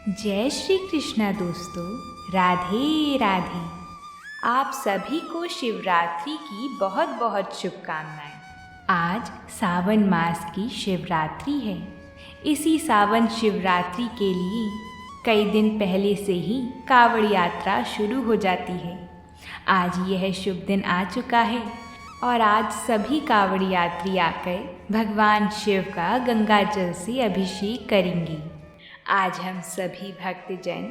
जय श्री कृष्णा दोस्तों, राधे राधे। आप सभी को शिवरात्रि की बहुत बहुत शुभकामनाएं। आज सावन मास की शिवरात्रि है। इसी सावन शिवरात्रि के लिए कई दिन पहले से ही कावड़ यात्रा शुरू हो जाती है। आज यह शुभ दिन आ चुका है और आज सभी कावड़ यात्री आकर भगवान शिव का गंगा जल से अभिषेक करेंगे। आज हम सभी भक्तजन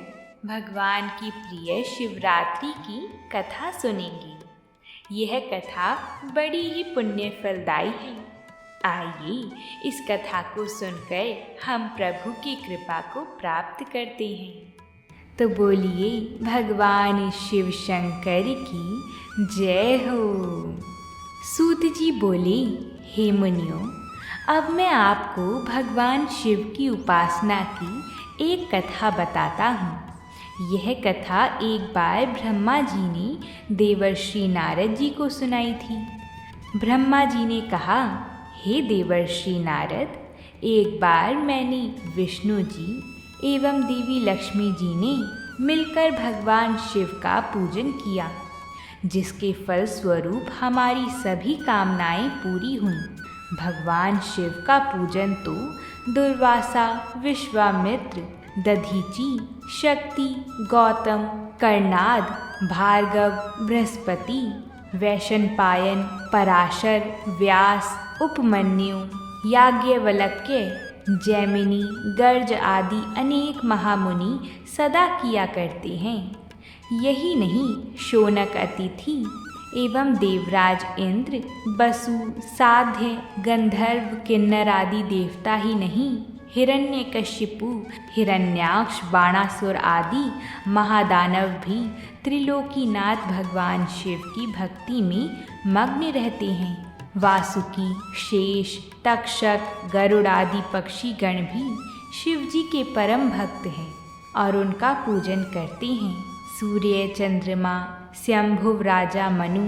भगवान की प्रिय शिवरात्रि की कथा सुनेंगे। यह कथा बड़ी ही पुण्य फलदायी है। आइए इस कथा को सुनकर हम प्रभु की कृपा को प्राप्त करते हैं। तो बोलिए भगवान शिव शंकर की जय हो। सूत जी बोले, हे मुनियों, अब मैं आपको भगवान शिव की उपासना की एक कथा बताता हूँ। यह कथा एक बार ब्रह्मा जी ने देवर्षि नारद जी को सुनाई थी। ब्रह्मा जी ने कहा, हे देवर्षि नारद, एक बार मैंने विष्णु जी एवं देवी लक्ष्मी जी ने मिलकर भगवान शिव का पूजन किया, जिसके फल स्वरूप हमारी सभी कामनाएं पूरी हुईं। भगवान शिव का पूजन तो दुर्वासा, विश्वामित्र, दधीची, शक्ति, गौतम, कर्णाद, भार्गव, बृहस्पति, वैशंपायन, पराशर, व्यास, उपमन्यु, याज्ञवल्क्य, जैमिनी, गर्ज आदि अनेक महामुनि सदा किया करते हैं। यही नहीं, शौनक अतिथि एवं देवराज इंद्र, बसु, साध्य, गंधर्व, किन्नर आदि देवता ही नहीं, हिरण्यकशिपु, हिरण्याक्ष, बाणासुर आदि महादानव भी त्रिलोकीनाथ भगवान शिव की भक्ति में मग्न रहते हैं। वासुकी, शेष, तक्षक, गरुड़ आदि पक्षीगण भी शिव जी के परम भक्त हैं और उनका पूजन करते हैं। सूर्य, चंद्रमा, शंभुव राजा मनु,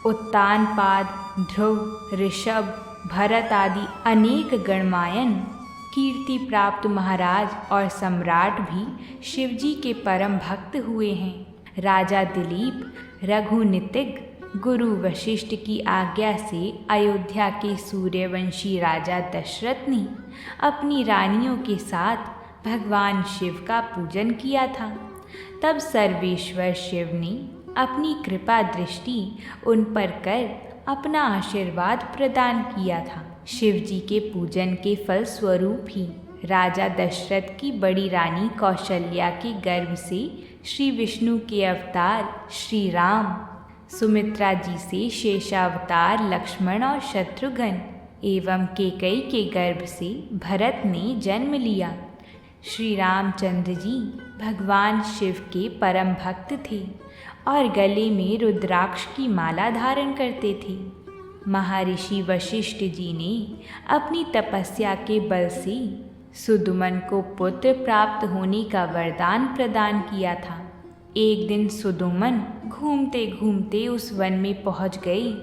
उत्तानपाद, ध्रुव, ऋषभ, भरत आदि अनेक गणमायन, कीर्ति प्राप्त महाराज और सम्राट भी शिवजी के परम भक्त हुए हैं। राजा दिलीप, रघुनीतिज्ञ, गुरु वशिष्ठ की आज्ञा से अयोध्या के सूर्यवंशी राजा दशरथ ने अपनी रानियों के साथ भगवान शिव का पूजन किया था। तब सर्वेश्वर शिव ने अपनी कृपा दृष्टि उन पर कर अपना आशीर्वाद प्रदान किया था। शिव जी के पूजन के फल स्वरूप ही राजा दशरथ की बड़ी रानी कौशल्या के गर्भ से श्री विष्णु के अवतार श्री राम, सुमित्रा जी से शेषावतार लक्ष्मण और शत्रुघ्न एवं केकई के गर्भ से भरत ने जन्म लिया। श्री रामचंद्र जी भगवान शिव के परम भक्त थे और गले में रुद्राक्ष की माला धारण करते थे। महर्षि वशिष्ठ जी ने अपनी तपस्या के बल से सुदुमन को पुत्र प्राप्त होने का वरदान प्रदान किया था। एक दिन सुदुमन घूमते घूमते उस वन में पहुंच गए,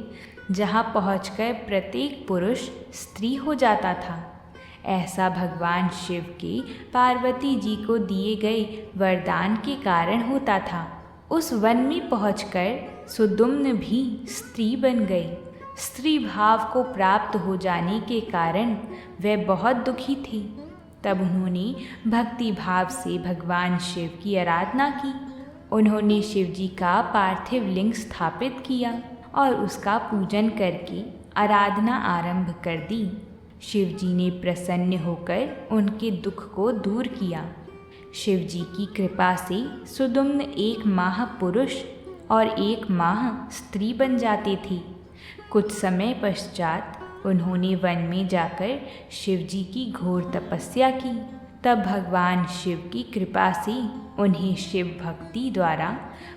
जहां पहुंचकर प्रत्येक पुरुष स्त्री हो जाता था। ऐसा भगवान शिव के पार्वती जी को दिए गए वरदान के कारण होता था। उस वन में पहुंचकर सुदुम्न भी स्त्री बन गई। स्त्री भाव को प्राप्त हो जाने के कारण वह बहुत दुखी थी। तब उन्होंने भक्ति भाव से भगवान शिव की आराधना की। उन्होंने शिव जी का पार्थिव लिंग स्थापित किया और उसका पूजन करके आराधना आरंभ कर दी। शिव जी ने प्रसन्न होकर उनके दुख को दूर किया। शिव जी की कृपा से सुदुम्न एक माह पुरुष और एक माह स्त्री बन जाते थे। कुछ समय पश्चात उन्होंने वन में जाकर शिव जी की घोर तपस्या की। तब भगवान शिव की कृपा से उन्हें शिव भक्ति द्वारा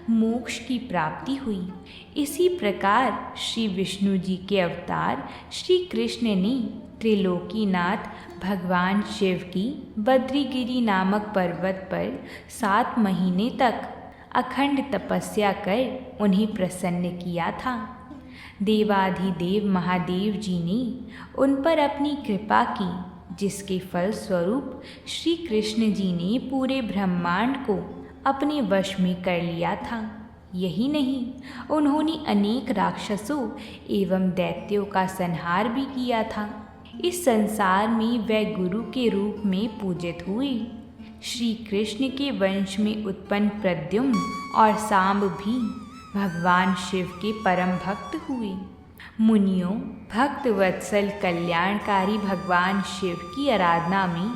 मोक्ष की प्राप्ति हुई। इसी प्रकार श्री विष्णु जी के अवतार श्री कृष्ण ने त्रिलोकीनाथ भगवान शिव की बद्रीगिरी नामक पर्वत पर 7 महीने तक अखंड तपस्या कर उन्हें प्रसन्न किया था। देवाधिदेव महादेव जी ने उन पर अपनी कृपा की। जिसके फल स्वरूप श्री कृष्ण जी ने पूरे ब्रह्मांड को अपने वश में कर लिया था। यही नहीं, उन्होंने अनेक राक्षसों एवं दैत्यों का संहार भी किया था। इस संसार में वे गुरु के रूप में पूजित हुए। श्री कृष्ण के वंश में उत्पन्न प्रद्युम्न और सांब भी भगवान शिव के परम भक्त हुए। मुनियों, भक्त वत्सल कल्याणकारी भगवान शिव की आराधना में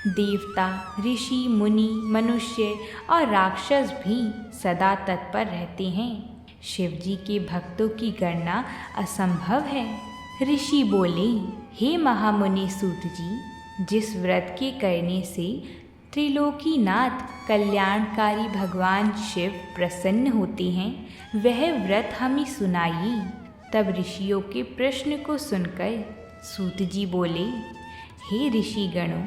देवता, ऋषि, मुनि, मनुष्य और राक्षस भी सदा तत्पर रहते हैं। शिव जी के भक्तों की गणना असंभव है। ऋषि बोले, हे महामुनि सूत जी, जिस व्रत के करने से त्रिलोकीनाथ कल्याणकारी भगवान शिव प्रसन्न होते हैं, वह व्रत हमें सुनाइए। तब ऋषियों के प्रश्न को सुनकर सूत जी बोले, हे ऋषिगणों,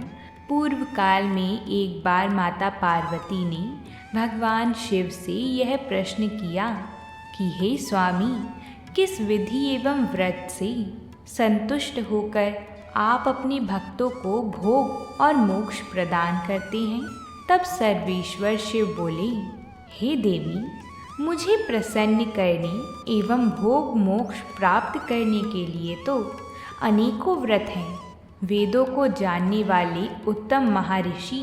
पूर्व काल में एक बार माता पार्वती ने भगवान शिव से यह प्रश्न किया कि हे स्वामी, किस विधि एवं व्रत से संतुष्ट होकर आप अपने भक्तों को भोग और मोक्ष प्रदान करते हैं। तब सर्वेश्वर शिव बोले, हे देवी, मुझे प्रसन्न करने एवं भोग मोक्ष प्राप्त करने के लिए तो अनेकों व्रत हैं। वेदों को जानने वाले उत्तम महर्षि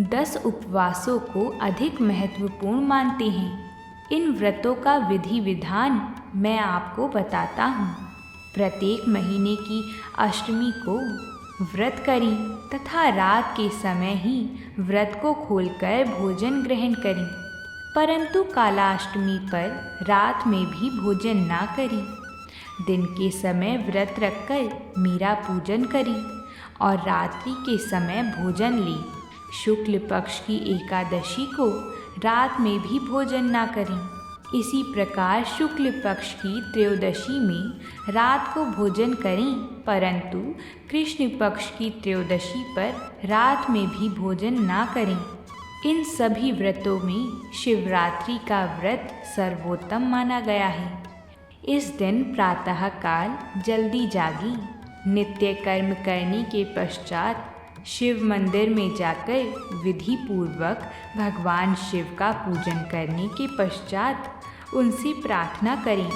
10 उपवासों को अधिक महत्वपूर्ण मानते हैं। इन व्रतों का विधि विधान मैं आपको बताता हूँ। प्रत्येक महीने की अष्टमी को व्रत करें तथा रात के समय ही व्रत को खोलकर भोजन ग्रहण करें, परंतु कालाष्टमी पर रात में भी भोजन ना करें। दिन के समय व्रत रखकर मेरा पूजन करें और रात्रि के समय भोजन लें। शुक्ल पक्ष की एकादशी को रात में भी भोजन ना करें। इसी प्रकार शुक्ल पक्ष की त्रयोदशी में रात को भोजन करें, परंतु कृष्ण पक्ष की त्रयोदशी पर रात में भी भोजन ना करें। इन सभी व्रतों में शिवरात्रि का व्रत सर्वोत्तम माना गया है। इस दिन प्रातःकाल जल्दी जागी, नित्य कर्म करने के पश्चात शिव मंदिर में जाकर विधि पूर्वक भगवान शिव का पूजन करने के पश्चात उनसे प्रार्थना करें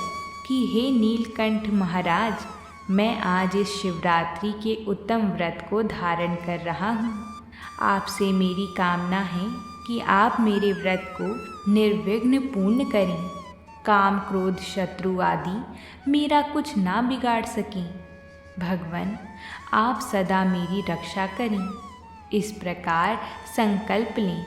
कि हे नीलकंठ महाराज, मैं आज इस शिवरात्रि के उत्तम व्रत को धारण कर रहा हूँ। आपसे मेरी कामना है कि आप मेरे व्रत को निर्विघ्न पूर्ण करें। काम, क्रोध, शत्रु आदि मेरा कुछ ना बिगाड़ सकें। भगवान, आप सदा मेरी रक्षा करें। इस प्रकार संकल्प लें।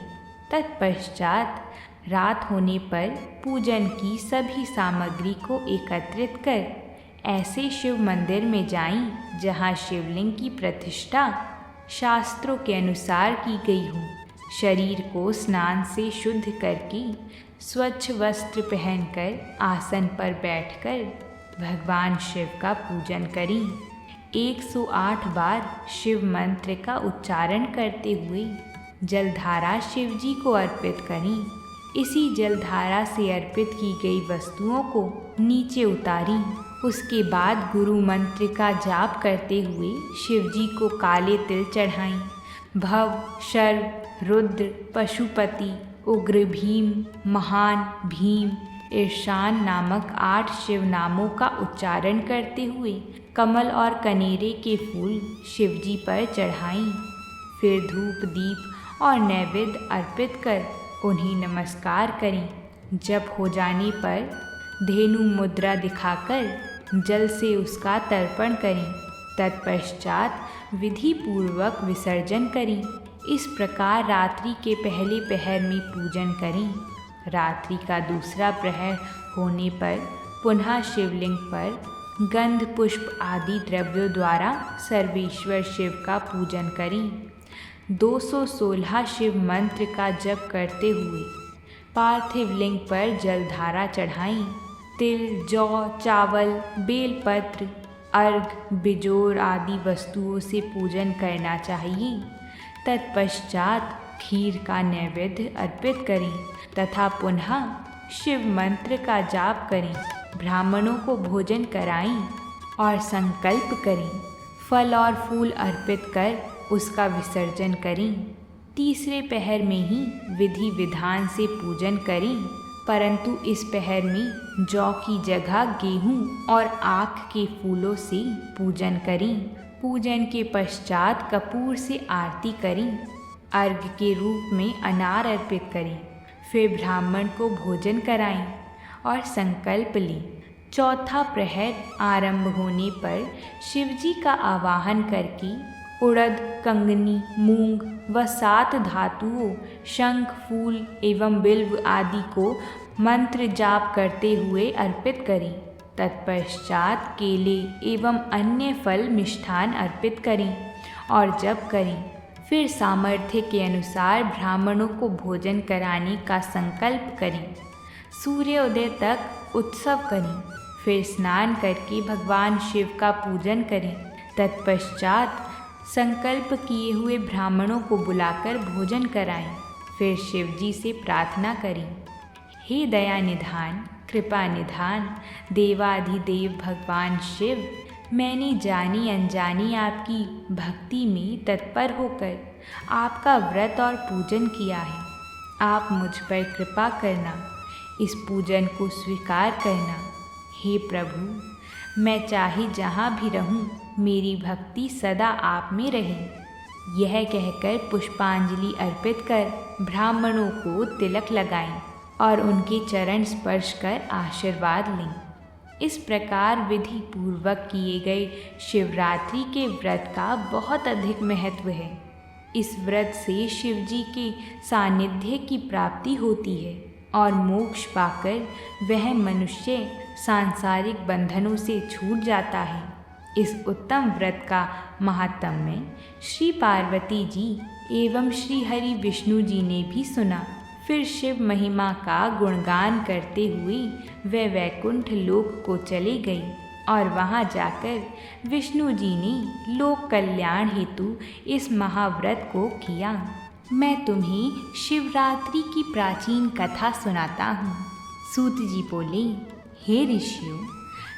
तत्पश्चात रात होने पर पूजन की सभी सामग्री को एकत्रित कर ऐसे शिव मंदिर में जाएं जहां शिवलिंग की प्रतिष्ठा शास्त्रों के अनुसार की गई हो। शरीर को स्नान से शुद्ध करके स्वच्छ वस्त्र पहनकर आसन पर बैठकर भगवान शिव का पूजन करें। 108 बार शिव मंत्र का उच्चारण करते हुए जलधारा शिव जी को अर्पित करें। इसी जलधारा से अर्पित की गई वस्तुओं को नीचे उतारें। उसके बाद गुरु मंत्र का जाप करते हुए शिव जी को काले तिल चढ़ाएं। भव, शर्व, रुद्र, पशुपति, उग्र भीम, महान भीम, ईशान नामक 8 शिव नामों का उच्चारण करते हुए कमल और कनेरे के फूल शिव जी पर चढ़ाएं। फिर धूप, दीप और नैवेद्य अर्पित कर उन्हें नमस्कार करें। जब हो जाने पर धेनु मुद्रा दिखाकर जल से उसका तर्पण करें। तत्पश्चात विधि पूर्वक विसर्जन करें। इस प्रकार रात्रि के पहले पहर में पूजन करें। रात्रि का दूसरा प्रहर होने पर पुनः शिवलिंग पर गंध, पुष्प आदि द्रव्यों द्वारा सर्वेश्वर शिव का पूजन करें। 216 शिव मंत्र का जप करते हुए पार्थिव लिंग पर जलधारा चढ़ाएं। तिल, जौ, चावल, बेलपत्र, अर्घ, बिजोर आदि वस्तुओं से पूजन करना चाहिए। तत्पश्चात खीर का नैवेद्य अर्पित करें तथा पुनः शिव मंत्र का जाप करें। ब्राह्मणों को भोजन कराएं और संकल्प करें। फल और फूल अर्पित कर उसका विसर्जन करें। तीसरे पहर में ही विधि विधान से पूजन करें, परंतु इस पहर में जौ की जगह गेहूं और आक के फूलों से पूजन करें। पूजन के पश्चात कपूर से आरती करें। अर्घ्य के रूप में अनार अर्पित करें। फिर ब्राह्मण को भोजन कराएं और संकल्प लें। चौथा प्रहर आरंभ होने पर शिवजी का आवाहन करके उड़द, कंगनी, मूंग व 7 धातुओं शंख, फूल एवं बिल्व आदि को मंत्र जाप करते हुए अर्पित करें। तत्पश्चात केले एवं अन्य फल मिष्ठान अर्पित करें और जप करें। फिर सामर्थ्य के अनुसार ब्राह्मणों को भोजन कराने का संकल्प करें। सूर्योदय तक उत्सव करें। फिर स्नान करके भगवान शिव का पूजन करें। तत्पश्चात संकल्प किए हुए ब्राह्मणों को बुलाकर भोजन कराएं। फिर शिवजी से प्रार्थना करें, हे दया निधान, कृपा निधान, देवाधिदेव भगवान शिव, मैंने जानी अनजानी आपकी भक्ति में तत्पर होकर आपका व्रत और पूजन किया है। आप मुझ पर कृपा करना, इस पूजन को स्वीकार करना। हे प्रभु, मैं चाहे जहाँ भी रहूँ, मेरी भक्ति सदा आप में रहे। यह कहकर पुष्पांजलि अर्पित कर ब्राह्मणों को तिलक लगाएं और उनके चरण स्पर्श कर आशीर्वाद लें। इस प्रकार विधि पूर्वक किए गए शिवरात्रि के व्रत का बहुत अधिक महत्व है। इस व्रत से शिवजी के सानिध्य की प्राप्ति होती है और मोक्ष पाकर वह मनुष्य सांसारिक बंधनों से छूट जाता है। इस उत्तम व्रत का महात्म्य श्री पार्वती जी एवं श्री हरि विष्णु जी ने भी सुना। फिर शिव महिमा का गुणगान करते हुए वे वैकुंठ लोक को चले गई और वहाँ जाकर विष्णु जी ने लोक कल्याण हेतु इस महाव्रत को किया। मैं तुम्हें शिवरात्रि की प्राचीन कथा सुनाता हूँ। सूत जी बोले, हे ऋषियों,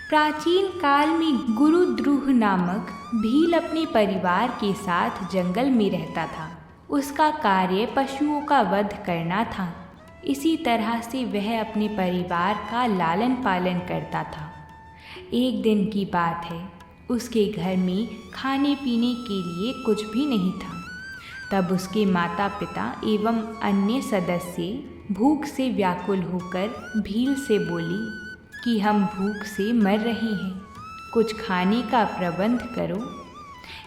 प्राचीन काल में गुरु द्रुह नामक भील अपने परिवार के साथ जंगल में रहता था। उसका कार्य पशुओं का वध करना था। इसी तरह से वह अपने परिवार का लालन पालन करता था। एक दिन की बात है, उसके घर में खाने पीने के लिए कुछ भी नहीं था। तब उसके माता पिता एवं अन्य सदस्य भूख से व्याकुल होकर भील से बोली कि हम भूख से मर रहे हैं, कुछ खाने का प्रबंध करो।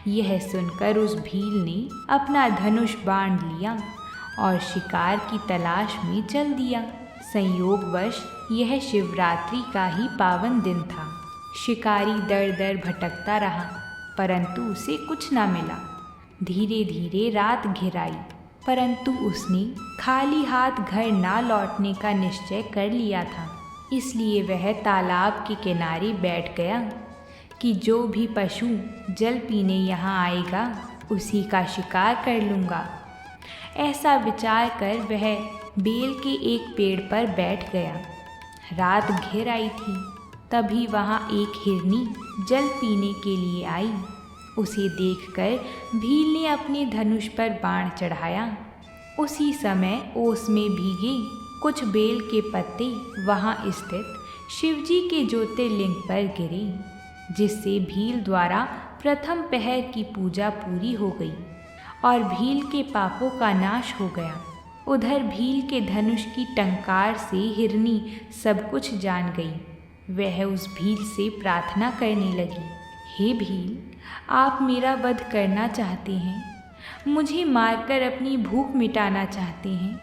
यह सुनकर उस भील ने अपना धनुष बाण लिया और शिकार की तलाश में चल दिया। संयोगवश यह शिवरात्रि का ही पावन दिन था। शिकारी दर दर भटकता रहा, परंतु उसे कुछ न मिला। धीरे धीरे रात घिर आई, परंतु उसने खाली हाथ घर ना लौटने का निश्चय कर लिया था। इसलिए वह तालाब के किनारे बैठ गया कि जो भी पशु जल पीने यहाँ आएगा उसी का शिकार कर लूँगा। ऐसा विचार कर वह बेल के एक पेड़ पर बैठ गया। रात घिर आई थी, तभी वहाँ एक हिरनी जल पीने के लिए आई। उसे देखकर भील ने अपने धनुष पर बाण चढ़ाया। उसी समय ओस में भीगे कुछ बेल के पत्ते वहाँ स्थित शिवजी के ज्योतिर्लिंग पर गिरे, जिससे भील द्वारा प्रथम पहर की पूजा पूरी हो गई और भील के पापों का नाश हो गया। उधर भील के धनुष की टंकार से हिरनी सब कुछ जान गई। वह उस भील से प्रार्थना करने लगी, हे भील, आप मेरा वध करना चाहते हैं, मुझे मारकर अपनी भूख मिटाना चाहते हैं।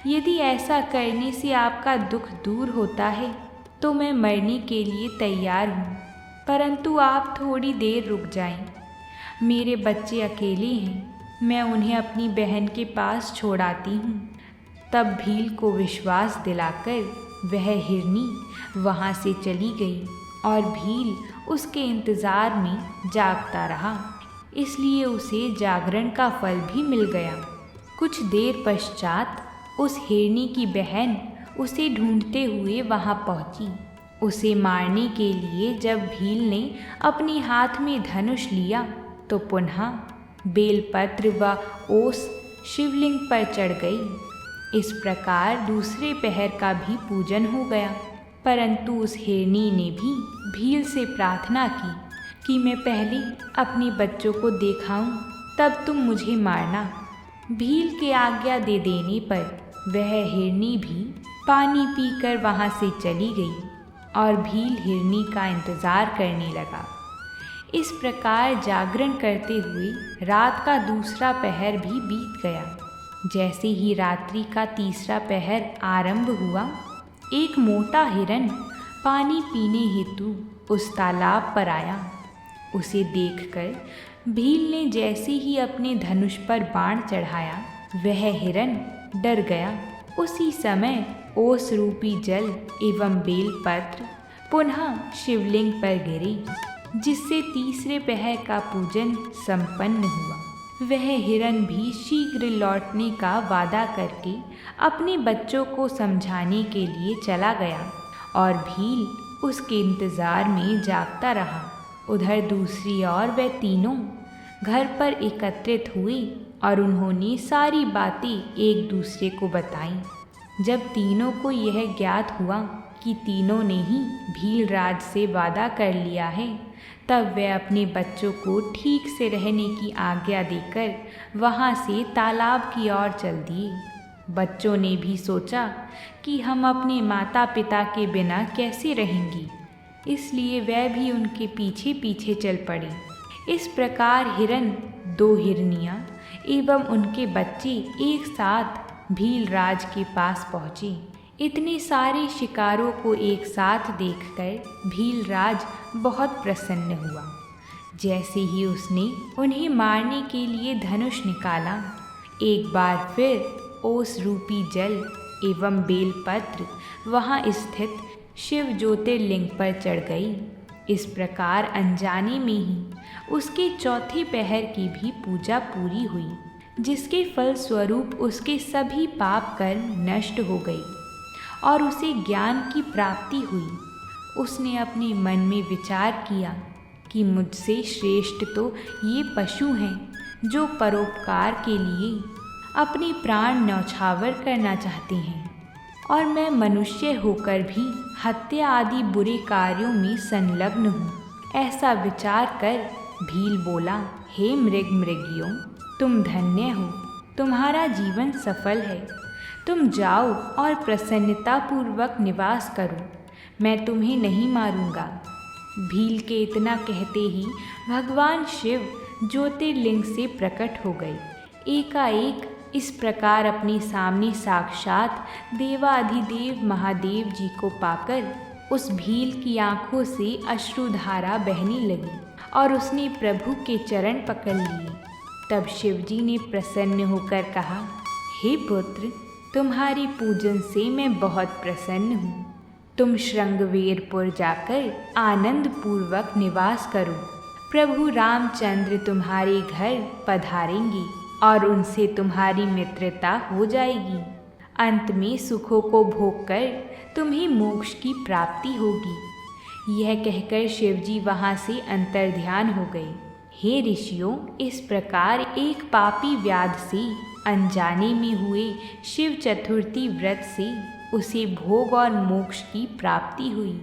यदि ऐसा करने से आपका दुख दूर होता है तो मैं मरने के लिए तैयार हूँ, परंतु आप थोड़ी देर रुक जाएं। मेरे बच्चे अकेले हैं, मैं उन्हें अपनी बहन के पास छोड़ आती हूँ। तब भील को विश्वास दिलाकर वह हिरनी वहाँ से चली गई और भील उसके इंतज़ार में जागता रहा, इसलिए उसे जागरण का फल भी मिल गया। कुछ देर पश्चात उस हिरनी की बहन उसे ढूंढते हुए वहाँ पहुँची। उसे मारने के लिए जब भील ने अपने हाथ में धनुष लिया तो पुनः बेलपत्र व ओस शिवलिंग पर चढ़ गई। इस प्रकार दूसरे पहर का भी पूजन हो गया। परंतु उस हिरनी ने भी भील से प्रार्थना की कि मैं पहले अपने बच्चों को दिखाऊं, तब तुम मुझे मारना। भील के आज्ञा दे देने पर वह हिरनी भी पानी पीकर वहाँ से चली गई और भील हिरनी का इंतज़ार करने लगा। इस प्रकार जागरण करते हुए रात का दूसरा पहर भी बीत गया। जैसे ही रात्रि का तीसरा पहर आरंभ हुआ, एक मोटा हिरन पानी पीने हेतु उस तालाब पर आया। उसे देखकर भील ने जैसे ही अपने धनुष पर बाण चढ़ाया, वह हिरन डर गया। उसी समय ओस रूपी जल एवं बेलपत्र पुनः शिवलिंग पर गिरे, जिससे तीसरे पहर का पूजन संपन्न हुआ। वह हिरन भी शीघ्र लौटने का वादा करके अपने बच्चों को समझाने के लिए चला गया और भील उसके इंतज़ार में जागता रहा। उधर दूसरी ओर वे तीनों घर पर एकत्रित हुए और उन्होंने सारी बातें एक दूसरे को बताईं। जब तीनों को यह ज्ञात हुआ कि तीनों ने ही भीलराज से वादा कर लिया है, तब वे अपने बच्चों को ठीक से रहने की आज्ञा देकर वहाँ से तालाब की ओर चल दिए। बच्चों ने भी सोचा कि हम अपने माता पिता के बिना कैसे रहेंगे, इसलिए वह भी उनके पीछे पीछे चल पड़े। इस प्रकार हिरन, दो हिरनियाँ एवं उनके बच्चे एक साथ भीलराज के पास पहुँचे। इतने सारे शिकारों को एक साथ देखकर भीलराज बहुत प्रसन्न हुआ। जैसे ही उसने उन्हें मारने के लिए धनुष निकाला, एक बार फिर ओस रूपी जल एवं बेलपत्र वहाँ स्थित शिव ज्योतिर्लिंग पर चढ़ गई। इस प्रकार अनजाने में ही उसके चौथे पहर की भी पूजा पूरी हुई, जिसके फल स्वरूप उसके सभी पाप कर्म नष्ट हो गए और उसे ज्ञान की प्राप्ति हुई। उसने अपने मन में विचार किया कि मुझसे श्रेष्ठ तो ये पशु हैं जो परोपकार के लिए अपने प्राण न्यौछावर करना चाहते हैं, और मैं मनुष्य होकर भी हत्या आदि बुरे कार्यों में संलग्न हूँ। ऐसा विचार कर भील बोला, हे मृगियों, तुम धन्य हो, तुम्हारा जीवन सफल है। तुम जाओ और प्रसन्नतापूर्वक निवास करो, मैं तुम्हें नहीं मारूंगा। भील के इतना कहते ही भगवान शिव ज्योतिर्लिंग से प्रकट हो गए। एकाएक इस प्रकार अपने सामने साक्षात देवाधिदेव महादेव जी को पाकर उस भील की आंखों से अश्रुधारा बहने लगी और उसने प्रभु के चरण पकड़ लिए। तब शिवजी ने प्रसन्न होकर कहा, हे पुत्र, तुम्हारे पूजन से मैं बहुत प्रसन्न हूँ। तुम श्रृंगवेरपुर जाकर आनंद पूर्वक निवास करो। प्रभु रामचंद्र तुम्हारे घर पधारेंगे और उनसे तुम्हारी मित्रता हो जाएगी। अंत में सुखों को भोगकर तुम्हें मोक्ष की प्राप्ति होगी। यह कहकर शिवजी वहाँ से अंतर्ध्यान हो गए। हे ऋषियों, इस प्रकार एक पापी व्याध से अनजाने में हुए शिव चतुर्थी व्रत से उसे भोग और मोक्ष की प्राप्ति हुई।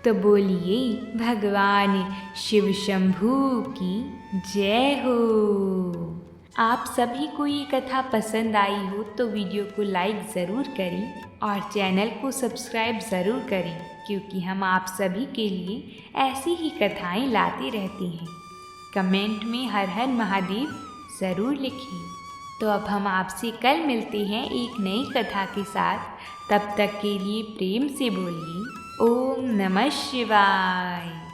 तो बोलिए भगवान शिव शंभू की जय हो। आप सभी को ये कथा पसंद आई हो तो वीडियो को लाइक ज़रूर करें और चैनल को सब्सक्राइब ज़रूर करें, क्योंकि हम आप सभी के लिए ऐसी ही कथाएं लाते रहते हैं। कमेंट में हर हर महादेव ज़रूर लिखिए। तो अब हम आपसे कल मिलते हैं एक नई कथा के साथ। तब तक के लिए प्रेम से बोलिए ओम नमः शिवाय।